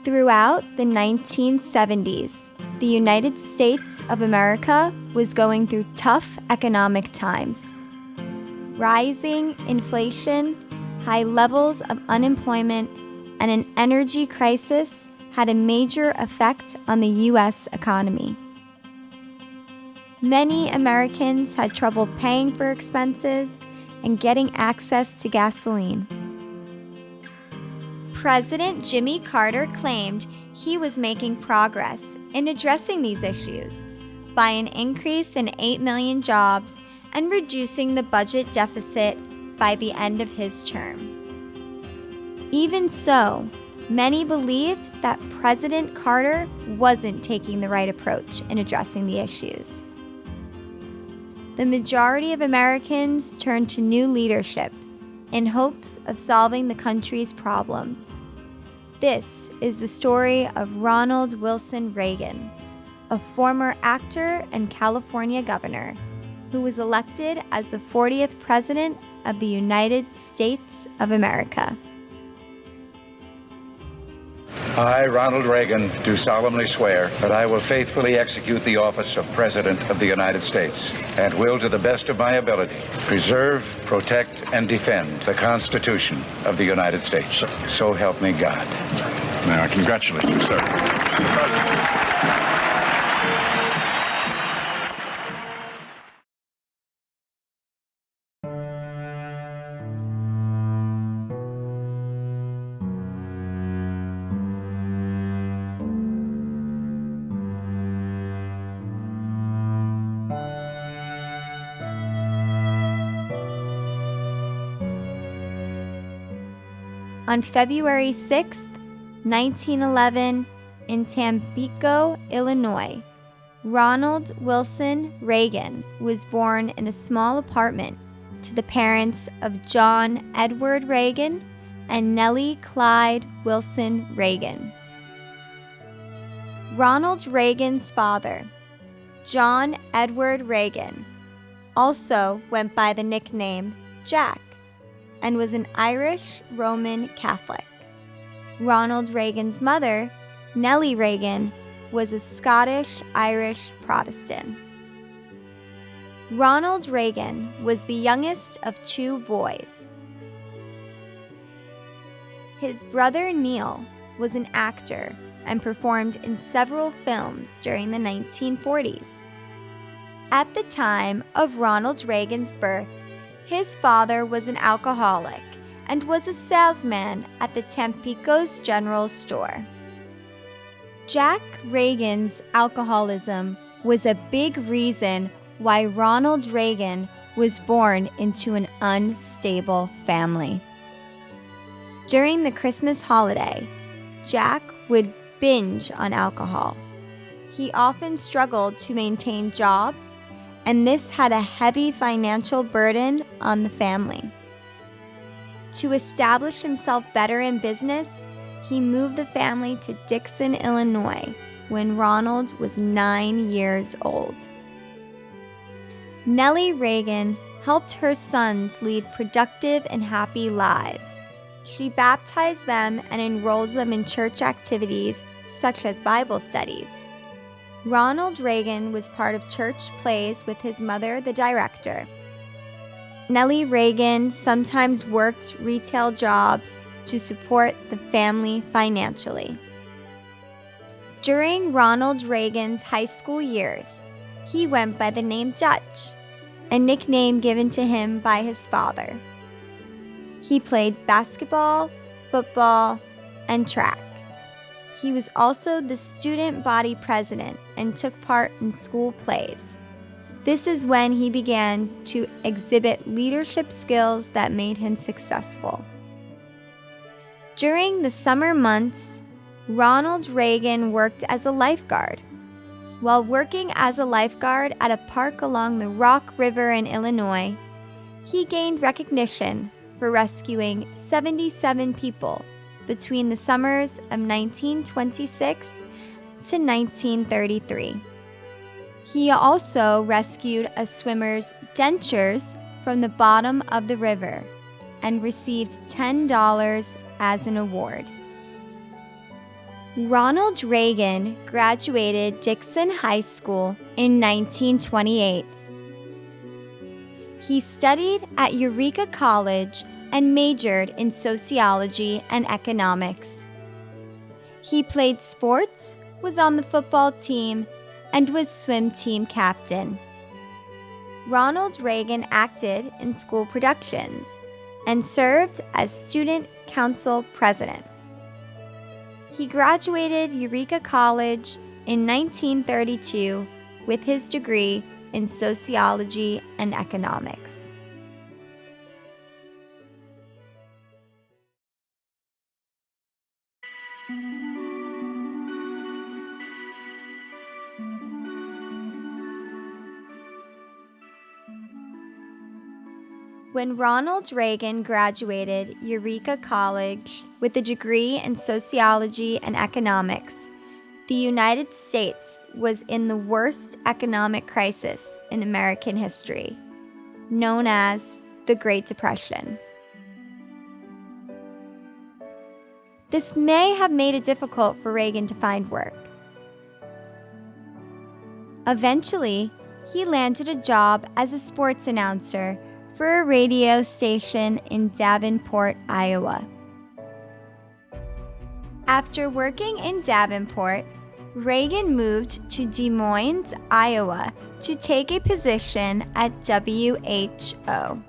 Throughout the 1970s, the United States of America was going through tough economic times. Rising inflation, high levels of unemployment, and an energy crisis had a major effect on the U.S. economy. Many Americans had trouble paying for expenses and getting access to gasoline. President Jimmy Carter claimed he was making progress in addressing these issues by an increase in 8 million jobs and reducing the budget deficit by the end of his term. Even so, many believed that President Carter wasn't taking the right approach in addressing the issues. The majority of Americans turned to new leadership in hopes of solving the country's problems. This is the story of Ronald Wilson Reagan, a former actor and California governor who was elected as the 40th President of the United States of America. I, Ronald Reagan, do solemnly swear that I will faithfully execute the office of President of the United States and will, to the best of my ability, preserve, protect, and defend the Constitution of the United States. So help me God. May I congratulate you, sir. On February 6, 1911, in Tampico, Illinois, Ronald Wilson Reagan was born in a small apartment to the parents of John Edward Reagan and Nellie Clyde Wilson Reagan. Ronald Reagan's father, John Edward Reagan, also went by the nickname Jack and was an Irish Roman Catholic. Ronald Reagan's mother, Nellie Reagan, was a Scottish-Irish Protestant. Ronald Reagan was the youngest of 2 boys. His brother Neil was an actor and performed in several films during the 1940s. At the time of Ronald Reagan's birth, his father was an alcoholic and was a salesman at the Tampico's General Store. Jack Reagan's alcoholism was a big reason why Ronald Reagan was born into an unstable family. During the Christmas holiday, Jack would binge on alcohol. He often struggled to maintain jobs, and this had a heavy financial burden on the family. To establish himself better in business, he moved the family to Dixon, Illinois, when Ronald was 9 years old. Nellie Reagan helped her sons lead productive and happy lives. She baptized them and enrolled them in church activities such as Bible studies. Ronald Reagan was part of church plays with his mother, the director. Nellie Reagan sometimes worked retail jobs to support the family financially. During Ronald Reagan's high school years, he went by the name Dutch, a nickname given to him by his father. He played basketball, football, and track. He was also the student body president and took part in school plays. This is when he began to exhibit leadership skills that made him successful. During the summer months, Ronald Reagan worked as a lifeguard. While working as a lifeguard at a park along the Rock River in Illinois, he gained recognition for rescuing 77 people between the summers of 1926 to 1933. He also rescued a swimmer's dentures from the bottom of the river and received $10 as an award. Ronald Reagan graduated Dixon High School in 1928. He studied at Eureka College and majored in sociology and economics. He played sports, was on the football team, and was swim team captain. Ronald Reagan acted in school productions and served as student council president. He graduated Eureka College in 1932 with his degree in sociology and economics. When Ronald Reagan graduated Eureka College with a degree in sociology and economics, the United States was in the worst economic crisis in American history, known as the Great Depression. This may have made it difficult for Reagan to find work. Eventually, he landed a job as a sports announcer for a radio station in Davenport, Iowa. After working in Davenport, Reagan moved to Des Moines, Iowa to take a position at WHO.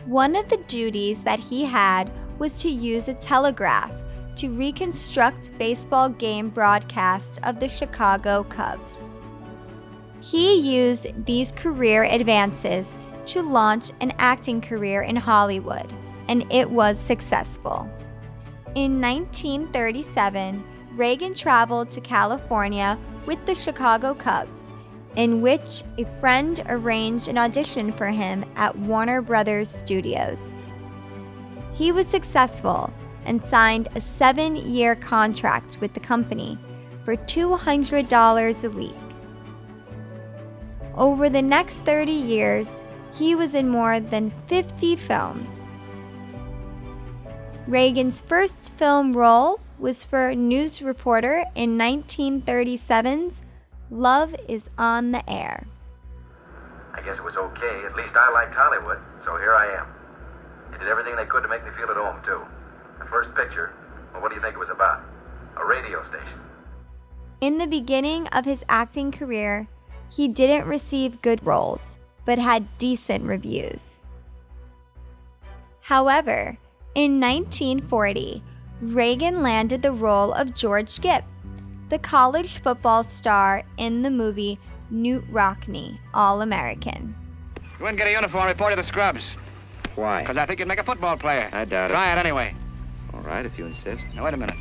One of the duties that he had was to use a telegraph to reconstruct baseball game broadcasts of the Chicago Cubs. He used these career advances to launch an acting career in Hollywood, and it was successful. In 1937, Reagan traveled to California with the Chicago Cubs, in which a friend arranged an audition for him at Warner Brothers Studios. He was successful and signed a 7-year contract with the company for $200 a week. Over the next 30 years, he was in more than 50 films. Reagan's first film role was for news reporter in 1937's Love is on the Air. I guess it was okay. At least I liked Hollywood, so here I am. They did everything they could to make me feel at home, too. The first picture, well, what do you think it was about? A radio station. In the beginning of his acting career, he didn't receive good roles, but had decent reviews. However, in 1940, Reagan landed the role of George Gipp, the college football star in the movie Newt Rockne, All-American. Go and get a uniform, report to the scrubs. Why? Because I think you'd make a football player. I doubt it. Try it anyway. All right, if you insist. Now, wait a minute.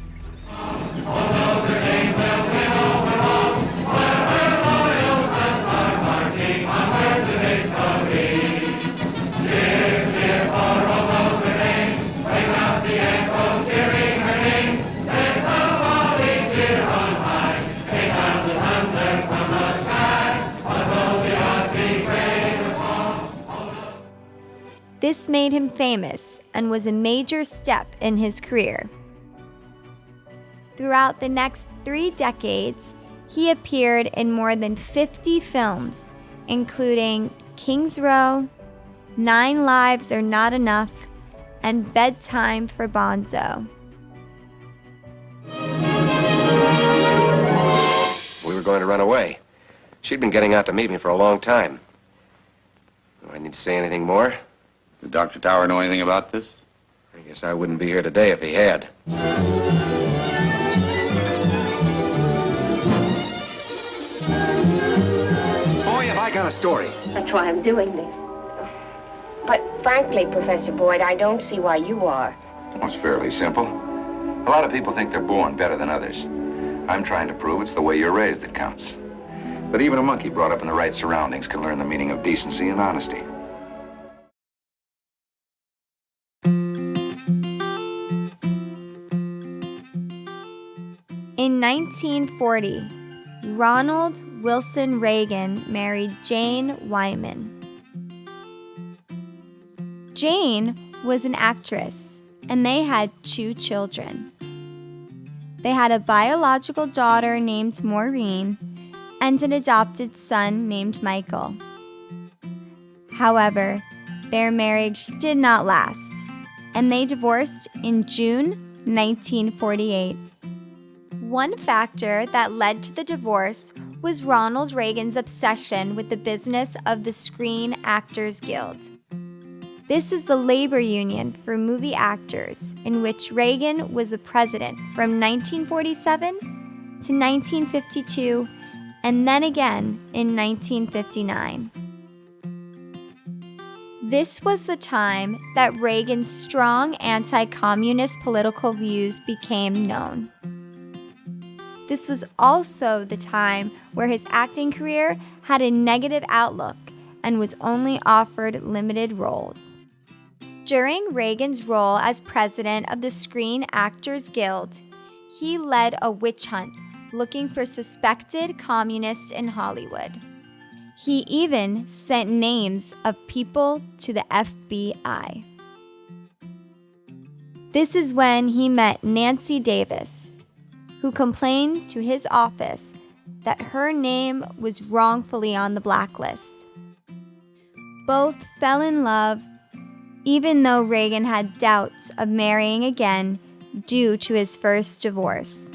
This made him famous and was a major step in his career. Throughout the next 3 decades, he appeared in more than 50 films, including King's Row, 9 Lives Are Not Enough, and Bedtime for Bonzo. We were going to run away. She'd been getting out to meet me for a long time. Do I need to say anything more? Did Dr. Tower know anything about this? I guess I wouldn't be here today if he had. Boy, have I got a story. That's why I'm doing this. But frankly, Professor Boyd, I don't see why you are. Well, it's fairly simple. A lot of people think they're born better than others. I'm trying to prove it's the way you're raised that counts. But even a monkey brought up in the right surroundings can learn the meaning of decency and honesty. In 1940, Ronald Wilson Reagan married Jane Wyman. Jane was an actress, and they had 2 children. They had a biological daughter named Maureen and an adopted son named Michael. However, their marriage did not last, and they divorced in June 1948. One factor that led to the divorce was Ronald Reagan's obsession with the business of the Screen Actors Guild. This is the labor union for movie actors in which Reagan was the president from 1947 to 1952 and then again in 1959. This was the time that Reagan's strong anti-communist political views became known. This was also the time where his acting career had a negative outlook and was only offered limited roles. During Reagan's role as president of the Screen Actors Guild, he led a witch hunt looking for suspected communists in Hollywood. He even sent names of people to the FBI. This is when he met Nancy Davis, who complained to his office that her name was wrongfully on the blacklist. Both fell in love, even though Reagan had doubts of marrying again due to his first divorce.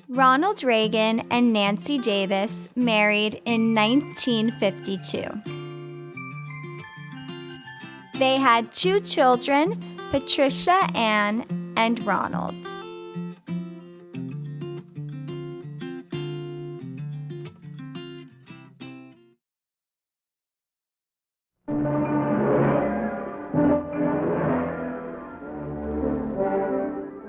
Ronald Reagan and Nancy Davis married in 1952. They had 2 children, Patricia Ann and Ronald.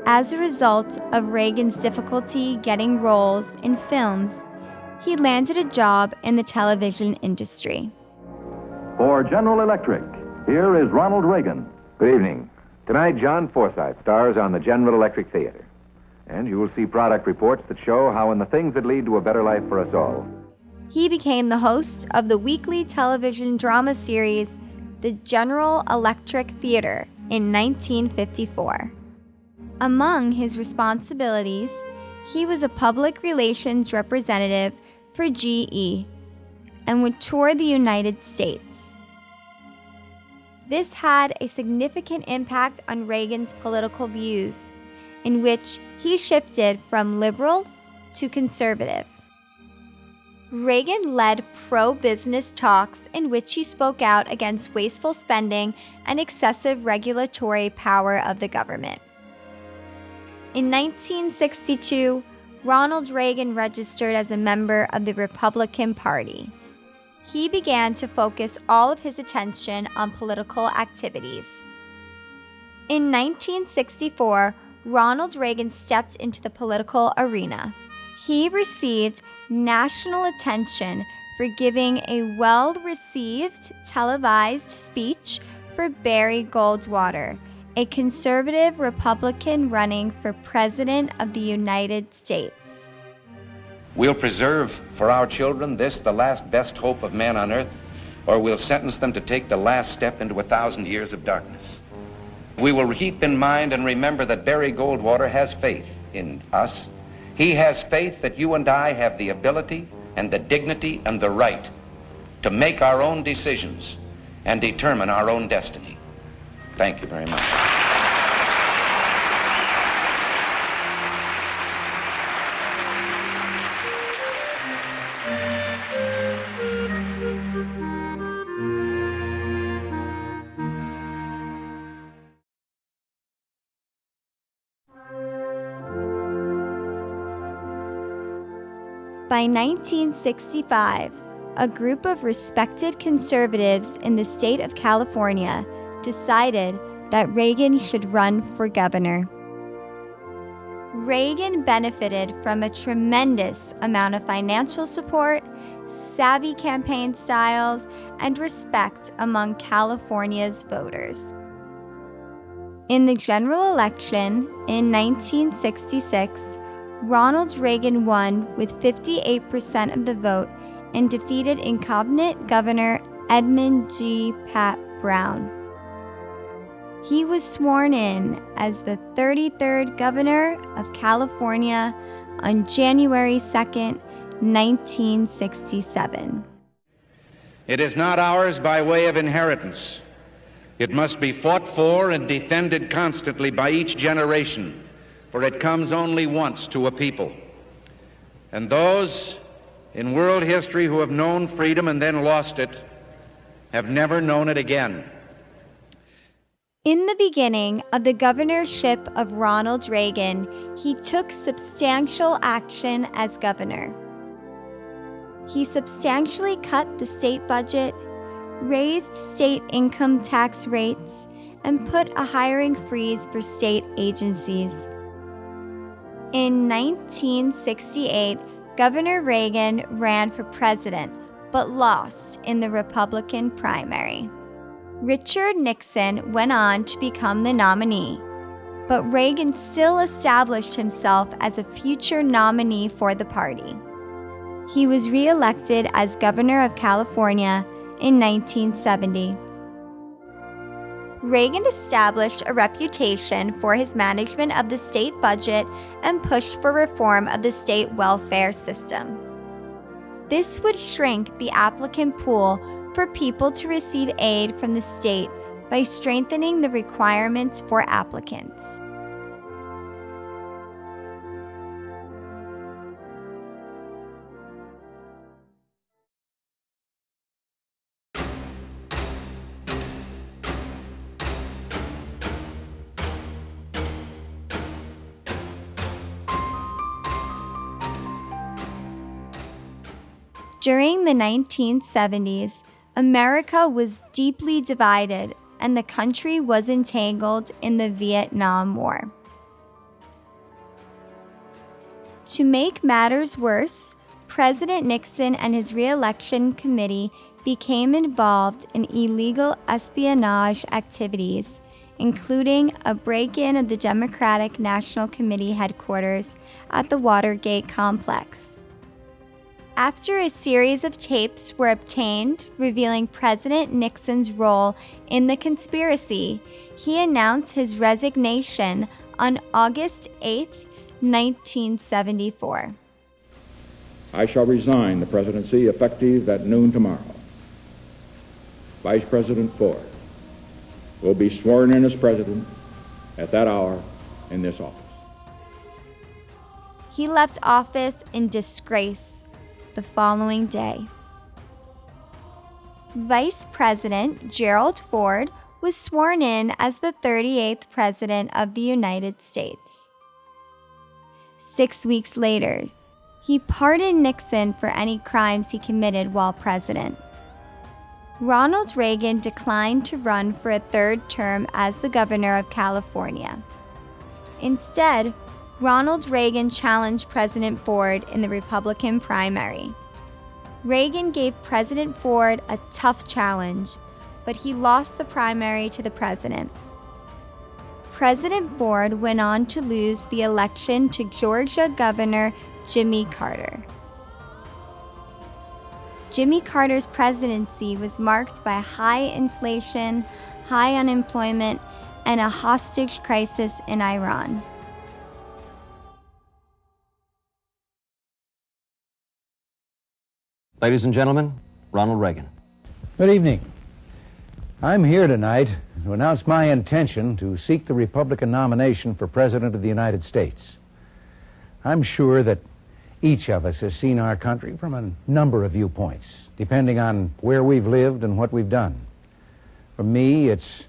As a result of Reagan's difficulty getting roles in films, he landed a job in the television industry. For General Electric, here is Ronald Reagan. Good evening. Tonight, John Forsythe stars on the General Electric Theater. And you will see product reports that show how in the things that lead to a better life for us all. He became the host of the weekly television drama series, The General Electric Theater, in 1954. Among his responsibilities, he was a public relations representative for GE and would tour the United States. This had a significant impact on Reagan's political views, in which he shifted from liberal to conservative. Reagan led pro-business talks in which he spoke out against wasteful spending and excessive regulatory power of the government. In 1962, Ronald Reagan registered as a member of the Republican Party. He began to focus all of his attention on political activities. In 1964, Ronald Reagan stepped into the political arena. He received national attention for giving a well-received televised speech for Barry Goldwater, a conservative Republican running for President of the United States. We'll preserve for our children this, the last best hope of man on earth, or we'll sentence them to take the last step into 1,000 years of darkness. We will keep in mind and remember that Barry Goldwater has faith in us. He has faith that you and I have the ability and the dignity and the right to make our own decisions and determine our own destiny. Thank you very much. By 1965, a group of respected conservatives in the state of California decided that Reagan should run for governor. Reagan benefited from a tremendous amount of financial support, savvy campaign styles, and respect among California's voters. In the general election in 1966, Ronald Reagan won with 58% of the vote and defeated incumbent Governor Edmund G. Pat Brown. He was sworn in as the 33rd Governor of California on January 2nd, 1967. It is not ours by way of inheritance. It must be fought for and defended constantly by each generation, for it comes only once to a people. And those in world history who have known freedom and then lost it have never known it again. In the beginning of the governorship of Ronald Reagan, he took substantial action as governor. He substantially cut the state budget, raised state income tax rates, and put a hiring freeze for state agencies. In 1968, Governor Reagan ran for president, but lost in the Republican primary. Richard Nixon went on to become the nominee, but Reagan still established himself as a future nominee for the party. He was re-elected as governor of California in 1970. Reagan established a reputation for his management of the state budget and pushed for reform of the state welfare system. This would shrink the applicant pool for people to receive aid from the state by strengthening the requirements for applicants. During the 1970s, America was deeply divided and the country was entangled in the Vietnam War. To make matters worse, President Nixon and his re-election committee became involved in illegal espionage activities, including a break-in of the Democratic National Committee headquarters at the Watergate complex. After a series of tapes were obtained revealing President Nixon's role in the conspiracy, he announced his resignation on August 8, 1974. I shall resign the presidency effective at noon tomorrow. Vice President Ford will be sworn in as president at that hour in this office. He left office in disgrace the following day. Vice President Gerald Ford was sworn in as the 38th President of the United States. 6 weeks later, he pardoned Nixon for any crimes he committed while president. Ronald Reagan declined to run for a third term as the governor of California. Instead, Ronald Reagan challenged President Ford in the Republican primary. Reagan gave President Ford a tough challenge, but he lost the primary to the president. President Ford went on to lose the election to Georgia Governor Jimmy Carter. Jimmy Carter's presidency was marked by high inflation, high unemployment, and a hostage crisis in Iran. Ladies and gentlemen, Ronald Reagan. Good evening. I'm here tonight to announce my intention to seek the Republican nomination for President of the United States. I'm sure that each of us has seen our country from a number of viewpoints, depending on where we've lived and what we've done. For me, it's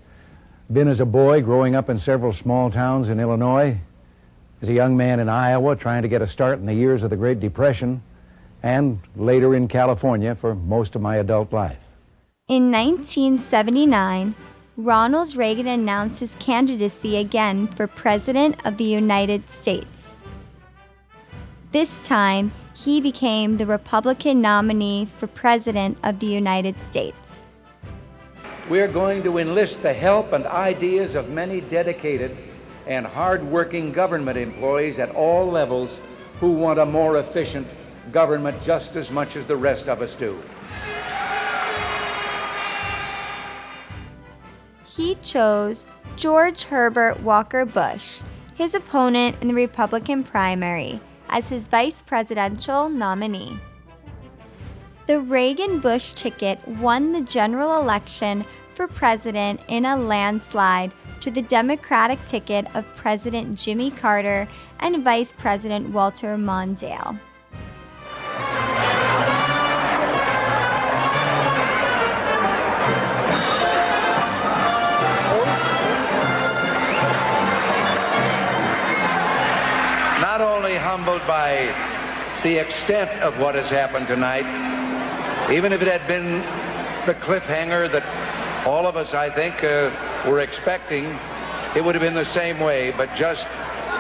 been as a boy growing up in several small towns in Illinois, as a young man in Iowa trying to get a start in the years of the Great Depression, and later in California for most of my adult life. In 1979, Ronald Reagan announced his candidacy again for President of the United States. This time, he became the Republican nominee for President of the United States. We're going to enlist the help and ideas of many dedicated and hard-working government employees at all levels who want a more efficient government just as much as the rest of us do. He chose George Herbert Walker Bush, his opponent in the Republican primary, as his vice presidential nominee. The Reagan-Bush ticket won the general election for president in a landslide to the Democratic ticket of President Jimmy Carter and Vice President Walter Mondale. Not only humbled by the extent of what has happened tonight, even if it had been the cliffhanger that all of us, I think, were expecting, it would have been the same way, but just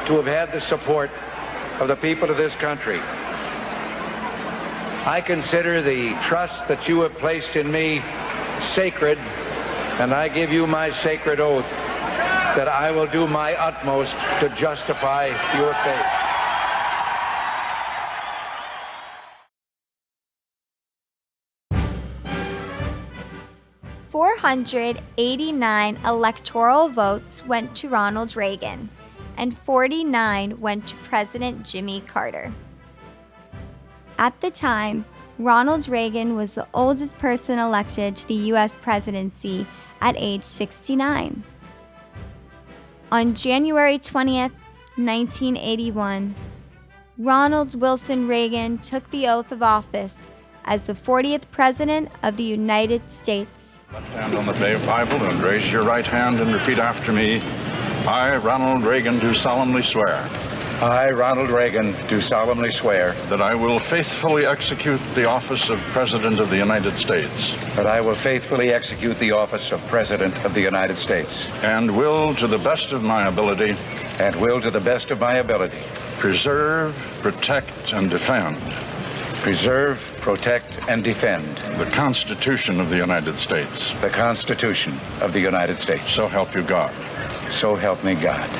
to have had the support of the people of this country. I consider the trust that you have placed in me sacred, and I give you my sacred oath that I will do my utmost to justify your faith. $489 electoral votes went to Ronald Reagan, and 49 went to President Jimmy Carter. At the time, Ronald Reagan was the oldest person elected to the U.S. presidency at age 69. On January 20th, 1981, Ronald Wilson Reagan took the oath of office as the 40th President of the United States. Left hand on the Bible and raise your right hand and repeat after me. I, Ronald Reagan, do solemnly swear. I, Ronald Reagan, do solemnly swear that I will faithfully execute the office of President of the United States. That I will faithfully execute the office of President of the United States. And will, to the best of my ability. And will, to the best of my ability. Preserve, protect, and defend. Preserve, protect, and defend. The Constitution of the United States. The Constitution of the United States. So help you God. So help me God.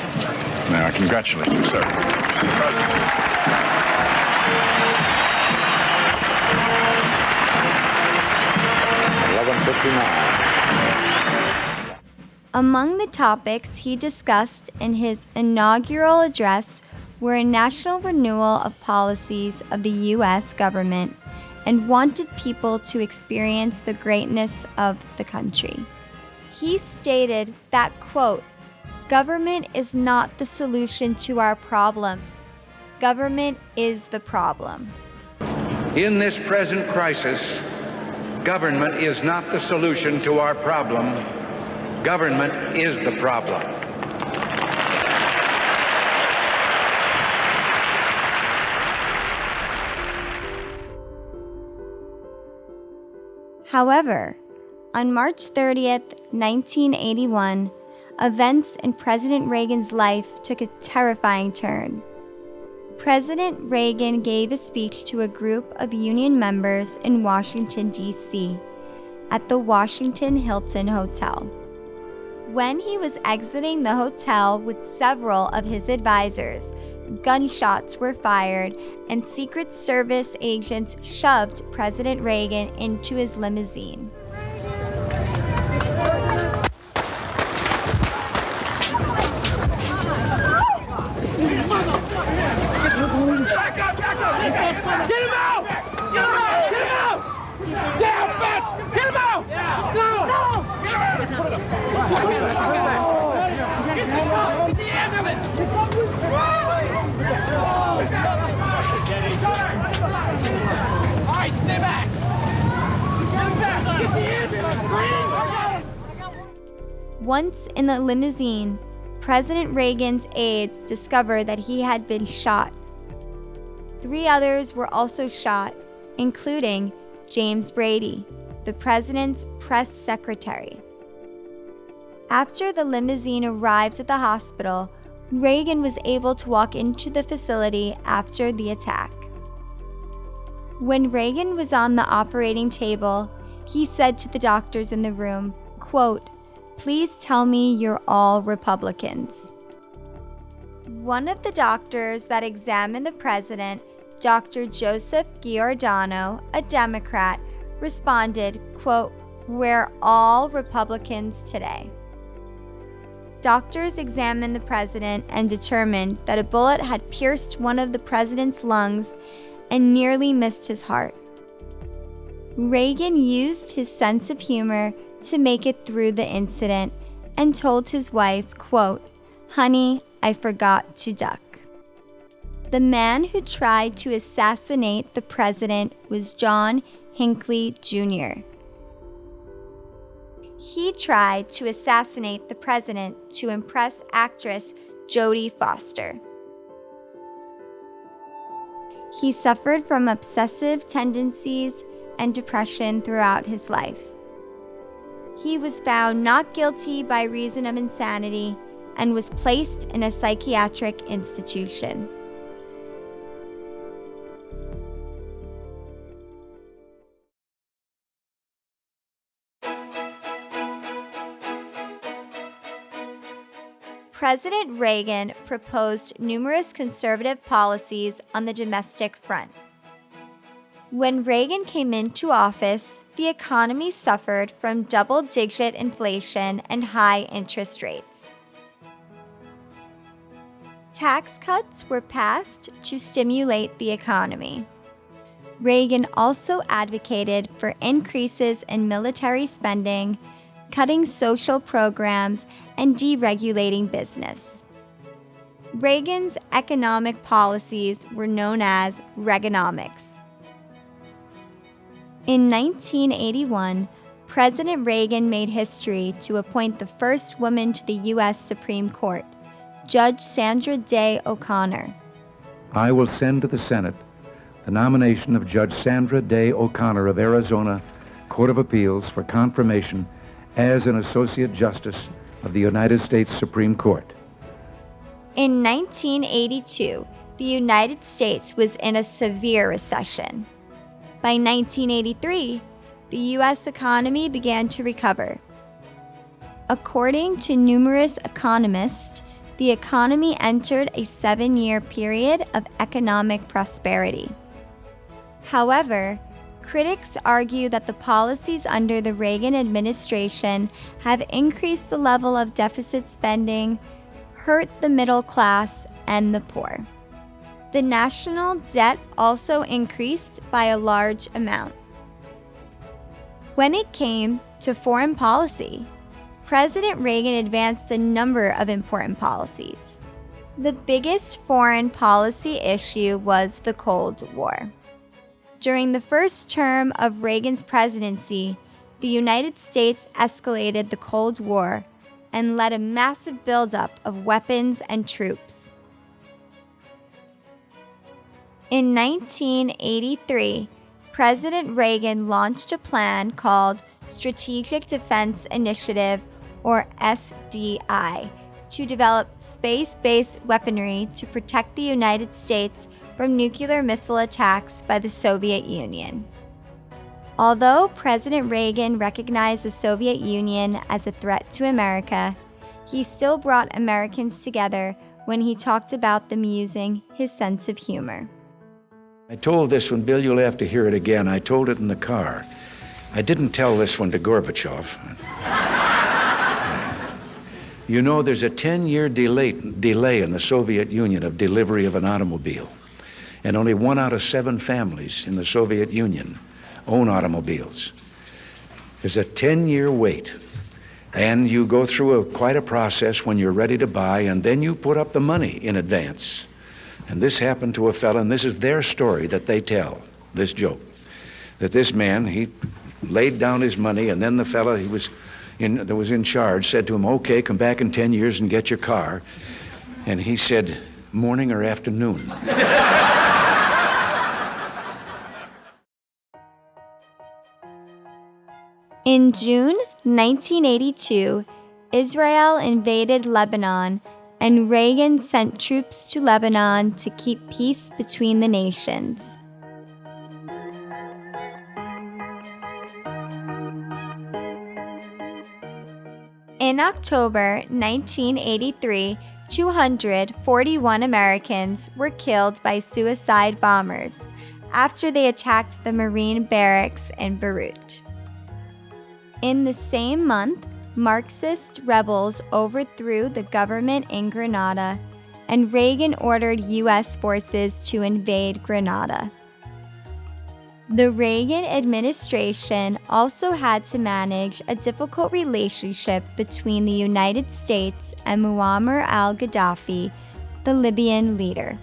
May I congratulate you, sir. Among the topics he discussed in his inaugural address were a national renewal of policies of the U.S. government and wanted people to experience the greatness of the country. He stated that, quote, "Government is not the solution to our problem. Government is the problem." In this present crisis, government is not the solution to our problem. Government is the problem. However, on March 30th, 1981, events in President Reagan's life took a terrifying turn. President Reagan gave a speech to a group of union members in Washington, D.C., at the Washington Hilton Hotel. When he was exiting the hotel with several of his advisors, gunshots were fired and Secret Service agents shoved President Reagan into his limousine. Back up! Get him out! Get him out! Get him out! Get out, back! Get him out! No! Get the ambulance! All right, stay back! Get the ambulance! Once in the limousine, President Reagan's aides discovered that he had been shot. 3 others were also shot, including James Brady, the president's press secretary. After the limousine arrived at the hospital, Reagan was able to walk into the facility after the attack. When Reagan was on the operating table, he said to the doctors in the room, quote, "Please tell me you're all Republicans." One of the doctors that examined the president, Dr. Joseph Giordano, a Democrat, responded, quote, "We're all Republicans today." Doctors examined the president and determined that a bullet had pierced one of the president's lungs and nearly missed his heart. Reagan used his sense of humor to make it through the incident and told his wife, quote, "Honey, I forgot to duck." The man who tried to assassinate the president was John Hinckley Jr. He tried to assassinate the president to impress actress Jodie Foster. He suffered from obsessive tendencies and depression throughout his life. He was found not guilty by reason of insanity and was placed in a psychiatric institution. President Reagan proposed numerous conservative policies on the domestic front. When Reagan came into office, the economy suffered from double-digit inflation and high interest rates. Tax cuts were passed to stimulate the economy. Reagan also advocated for increases in military spending, cutting social programs, and deregulating business. Reagan's economic policies were known as Reaganomics. In 1981, President Reagan made history to appoint the first woman to the U.S. Supreme Court, Judge Sandra Day O'Connor. I will send to the Senate the nomination of Judge Sandra Day O'Connor of Arizona Court of Appeals for confirmation as an Associate Justice of the United States Supreme Court. In 1982, the United States was in a severe recession. By 1983, the U.S. economy began to recover. According to numerous economists, the economy entered a 7-year period of economic prosperity. However, critics argue that the policies under the Reagan administration have increased the level of deficit spending, hurt the middle class, and the poor. The national debt also increased by a large amount. When it came to foreign policy, President Reagan advanced a number of important policies. The biggest foreign policy issue was the Cold War. During the first term of Reagan's presidency, the United States escalated the Cold War and led a massive buildup of weapons and troops. In 1983, President Reagan launched a plan called Strategic Defense Initiative, or SDI, to develop space-based weaponry to protect the United States from nuclear missile attacks by the Soviet Union. Although President Reagan recognized the Soviet Union as a threat to America, he still brought Americans together when he talked about them using his sense of humor. I told this one, Bill, you'll have to hear it again. I told it in the car. I didn't tell this one to Gorbachev. You know, there's a 10-year delay in the Soviet Union of delivery of an automobile. And only 1 out of 7 families in the Soviet Union own automobiles. There's a 10-year wait. And you go through quite a process when you're ready to buy, and then you put up the money in advance. And this happened to a fella, and this is their story that they tell, this joke. That this man, he laid down his money, and then the fella that was in charge said to him, "Okay, come back in 10 years and get your car." And he said, "Morning or afternoon?" In June 1982, Israel invaded Lebanon, and Reagan sent troops to Lebanon to keep peace between the nations. In October 1983, 241 Americans were killed by suicide bombers after they attacked the Marine barracks in Beirut. In the same month, Marxist rebels overthrew the government in Grenada, and Reagan ordered U.S. forces to invade Grenada. The Reagan administration also had to manage a difficult relationship between the United States and Muammar al-Gaddafi, the Libyan leader.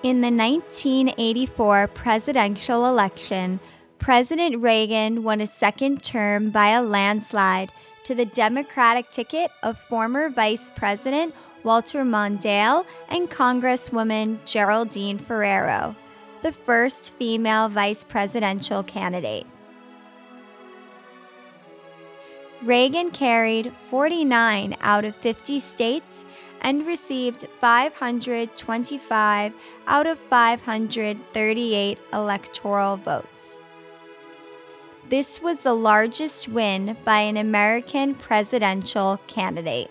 In the 1984 presidential election, President Reagan won a second term by a landslide to the Democratic ticket of former Vice President Walter Mondale and Congresswoman Geraldine Ferrero, the first female vice presidential candidate. Reagan carried 49 out of 50 states and received 525 out of 538 electoral votes. This was the largest win by an American presidential candidate.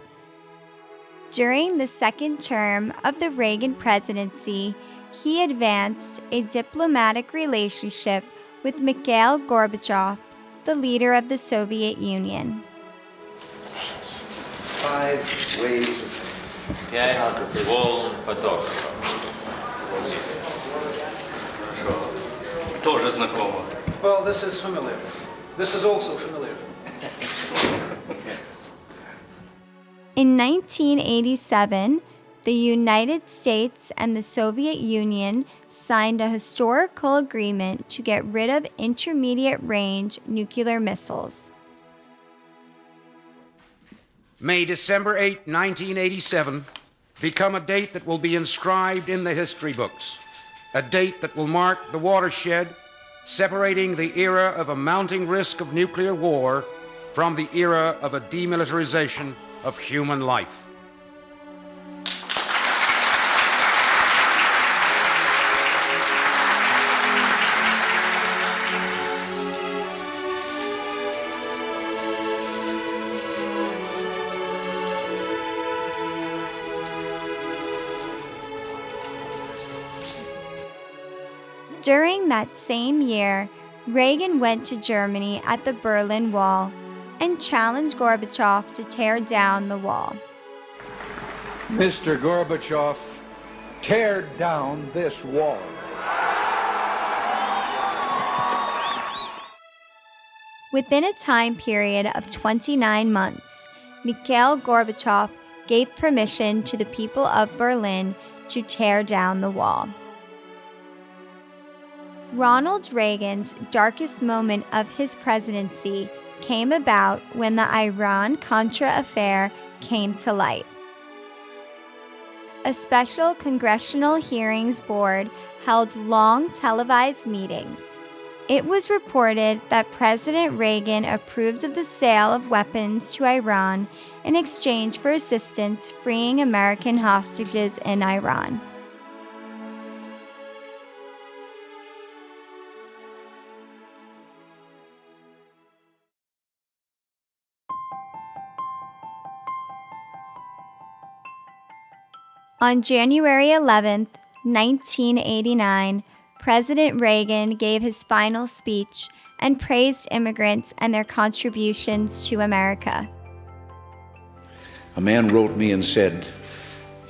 During the second term of the Reagan presidency, he advanced a diplomatic relationship with Mikhail Gorbachev, the leader of the Soviet Union. 5 ways of волн фотографа. Тоже знакомо. Well, this is familiar. This is also familiar. In 1987, the United States and the Soviet Union signed a historical agreement to get rid of intermediate-range nuclear missiles. May December 8, 1987, become a date that will be inscribed in the history books, a date that will mark the watershed separating the era of a mounting risk of nuclear war from the era of a demilitarization of human life. During that same year, Reagan went to Germany at the Berlin Wall and challenged Gorbachev to tear down the wall. Mr. Gorbachev, tear down this wall. Within a time period of 29 months, Mikhail Gorbachev gave permission to the people of Berlin to tear down the wall. Ronald Reagan's darkest moment of his presidency came about when the Iran-Contra affair came to light. A special Congressional Hearings Board held long televised meetings. It was reported that President Reagan approved of the sale of weapons to Iran in exchange for assistance freeing American hostages in Iran. On January 11, 1989, President Reagan gave his final speech and praised immigrants and their contributions to America. A man wrote me and said,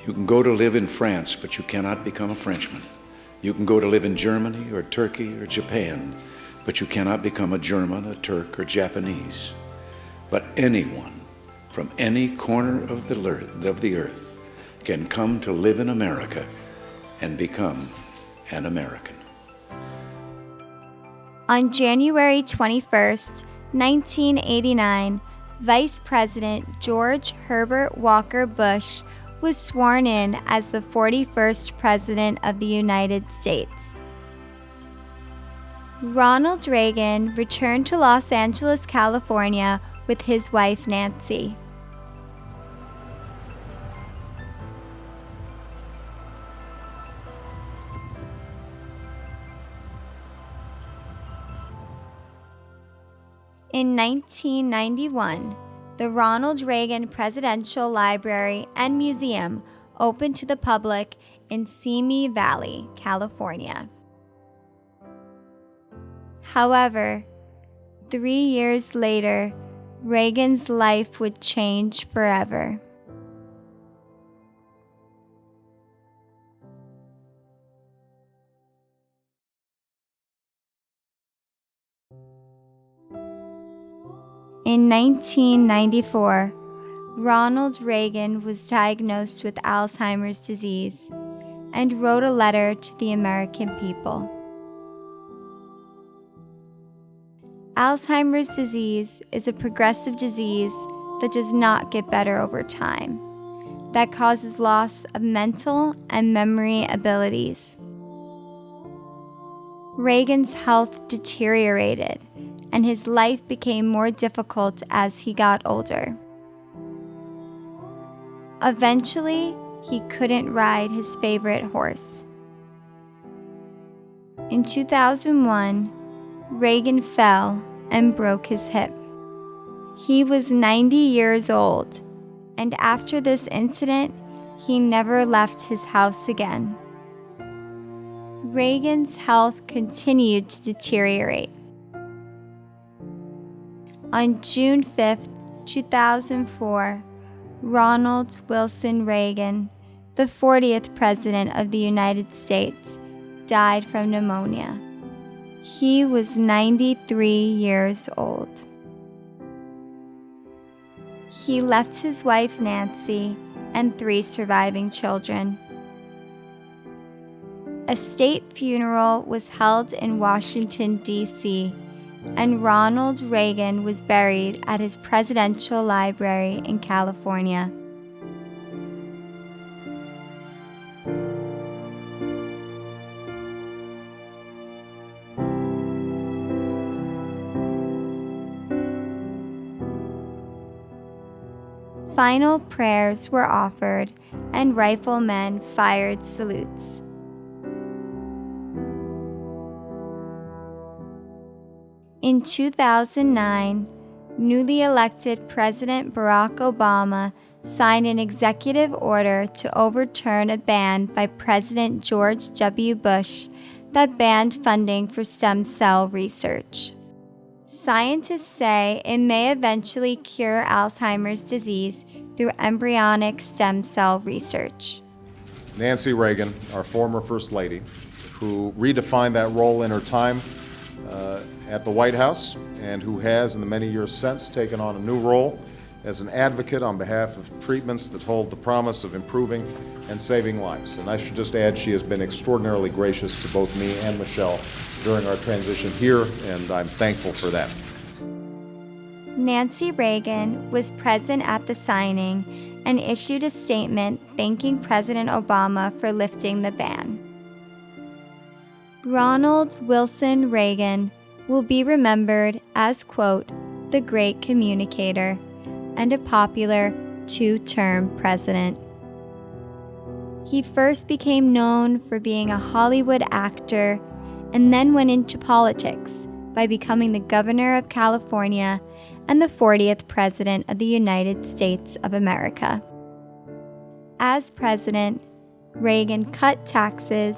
"You can go to live in France, but you cannot become a Frenchman. You can go to live in Germany or Turkey or Japan, but you cannot become a German, a Turk, or Japanese. But anyone from any corner of the earth can come to live in America and become an American." On January 21, 1989, Vice President George Herbert Walker Bush was sworn in as the 41st President of the United States. Ronald Reagan returned to Los Angeles, California with his wife Nancy. In 1991, the Ronald Reagan Presidential Library and Museum opened to the public in Simi Valley, California. However, 3 years later, Reagan's life would change forever. In 1994, Ronald Reagan was diagnosed with Alzheimer's disease and wrote a letter to the American people. Alzheimer's disease is a progressive disease that does not get better over time, that causes loss of mental and memory abilities. Reagan's health deteriorated, and his life became more difficult as he got older. Eventually, he couldn't ride his favorite horse. In 2001, Reagan fell and broke his hip. He was 90 years old, and after this incident, he never left his house again. Reagan's health continued to deteriorate. On June 5, 2004, Ronald Wilson Reagan, the 40th President of the United States, died from pneumonia. He was 93 years old. He left his wife Nancy and 3 surviving children. A state funeral was held in Washington, D.C., and Ronald Reagan was buried at his presidential library in California. Final prayers were offered, and riflemen fired salutes. In 2009, newly elected President Barack Obama signed an executive order to overturn a ban by President George W. Bush that banned funding for stem cell research. Scientists say it may eventually cure Alzheimer's disease through embryonic stem cell research. Nancy Reagan, our former First Lady, who redefined that role in her time at the White House, and who has, in the many years since, taken on a new role as an advocate on behalf of treatments that hold the promise of improving and saving lives. And I should just add, she has been extraordinarily gracious to both me and Michelle during our transition here, and I'm thankful for that. Nancy Reagan was present at the signing and issued a statement thanking President Obama for lifting the ban. Ronald Wilson Reagan will be remembered as, quote, the great communicator and a popular 2-term president. He first became known for being a Hollywood actor and then went into politics by becoming the governor of California and the 40th President of the United States of America. As president, Reagan cut taxes,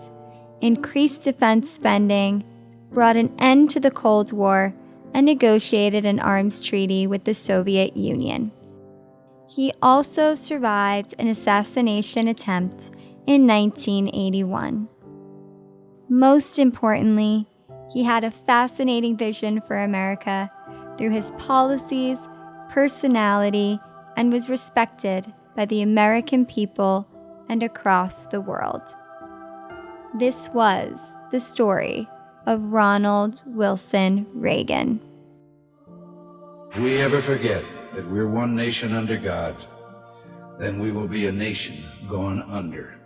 increased defense spending, brought an end to the Cold War, and negotiated an arms treaty with the Soviet Union. He also survived an assassination attempt in 1981. Most importantly, he had a fascinating vision for America through his policies, personality, and was respected by the American people and across the world. This was the story of Ronald Wilson Reagan. If we ever forget that we're one nation under God, then we will be a nation going under.